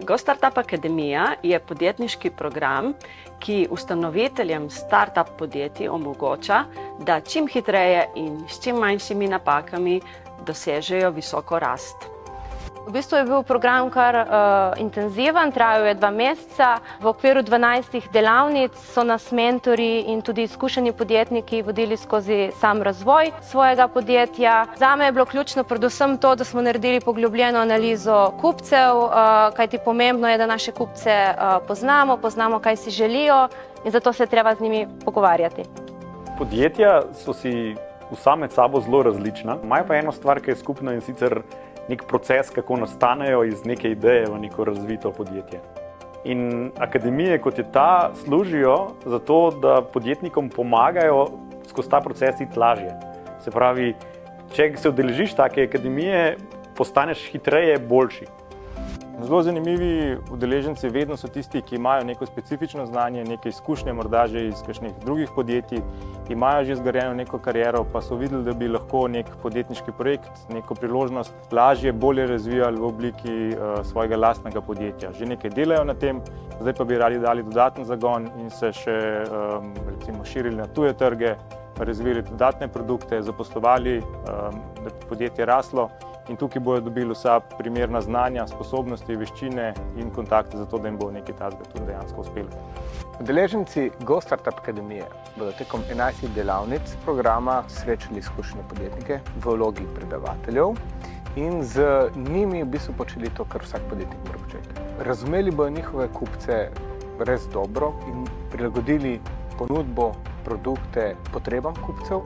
GoStartup Akademija je podjetniški program, ki ustanoviteljem startup podjetij omogoča, da čim hitreje in s čim manjšimi napakami dosežejo visoko rast. V bistvu je bil program kar intenziven, trajal je 2 meseca. V okviru 12 delavnic so nas mentori in tudi izkušeni podjetniki vodili skozi sam razvoj svojega podjetja. Zame je bilo ključno predvsem to, da smo naredili poglobljeno analizo kupcev, kajti pomembno je, da naše kupce poznamo, kaj si želijo in zato se je treba z njimi pogovarjati. Podjetja so si vsa med sabo zelo različna. Imajo pa eno stvar, ki je skupna, in sicer nek proces, kako nastanejo iz neke ideje v neko razvito podjetje. In akademije, kot je ta, služijo za to, da podjetnikom pomagajo skozi ta proces iti lažje. Se pravi, če se udeležiš take akademije, postaneš hitreje boljši. Zelo zanimivi udeleženci vedno so tisti, ki imajo neko specifično znanje, neke izkušnje, morda že iz kakšnih drugih podjetij, imajo že zgrajeno neko kariero, pa so videli, da bi lahko nek podjetniški projekt, neko priložnost lažje, bolje razvijali v obliki svojega lastnega podjetja. Že nekaj delajo na tem, zdaj pa bi radi dali dodaten zagon in se še recimo širili na tuje trge, razvili dodatne produkte, zaposlovali, da bi podjetje raslo. In tukaj bodo dobili vsa primerna znanja, sposobnosti, veščine in kontakte za to, da jim bo nekaj takega tudi dejansko uspelo. Udeleženci GoStartup Akademije bodo tekom 11 delavnic programa srečali izkušene podjetnike v vlogi predavateljev in z njimi v bistvu počeli to, kar vsak podjetnik mora početi. Razumeli bodo njihove kupce res dobro in prilagodili ponudbo, produkte potrebam kupcev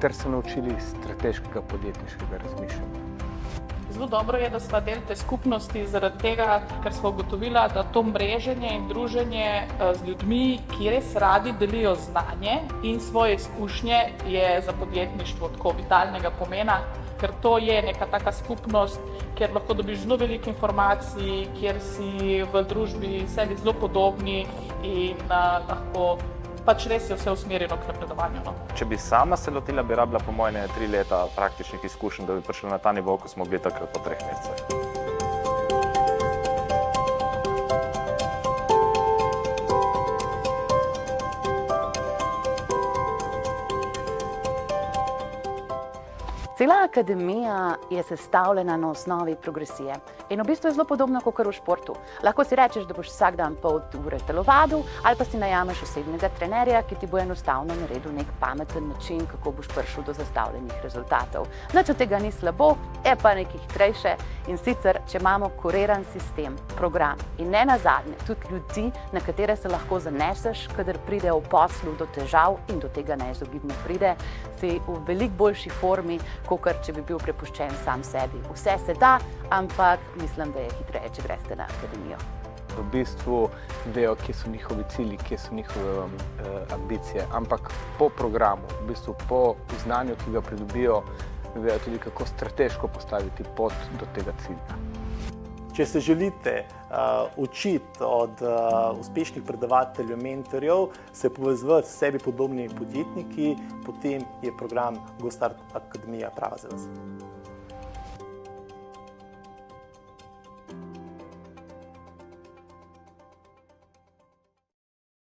ter se naučili strateškega podjetniškega razmišljanja. Zelo dobro je, da sva del te skupnosti zaradi tega, ker sva ugotovila, da to mreženje in druženje z ljudmi, ki res radi delijo znanje in svoje izkušnje, je za podjetništvo tako vitalnega pomena, ker to je neka taka skupnost, kjer lahko dobiš zelo veliko informacij, kjer si v družbi sebi zelo podobni in lahko pač res je vse usmerjeno k napredovanju. Če bi sama se lotila, bi rabila po moje 3 leta praktičnih izkušenj, da bi prišla na ta nivo, ko smo bili takrat po 3 mesecih. Cela akademija je sestavljena na osnovi progresije in v bistvu je zelo podobno kot v športu. Lahko si rečeš, da boš vsak dan pol ure telovadil ali pa si najameš osebnega trenerja, ki ti bo enostavno naredil nek pameten način, kako boš prišel do zastavljenih rezultatov. Nič od tega ni slabo, je pa nekaj hitrejše in sicer, če imamo koherenten sistem, program in ne nazadnje tudi ljudi, na katere se lahko zaneseš, kadar pride v poslu do težav in do tega neizogibno pride, si v veliko boljši formi, kakor če bi bil prepuščen sam sebi. Vse se da, ampak mislim, da je hitreje, če greste na akademijo. V bistvu vejo, kje so njihovi cilji, kje so njihove ambicije, ampak po programu, v bistvu po znanju, ki ga pridobijo, vejo tudi, kako strateško postaviti pot do tega cilja. Če se želite učiti od uspešnih predavateljev, mentorjev, se povezovati s sebi podobnimi podjetniki, potem je program GoStartup Akademija prava za vas.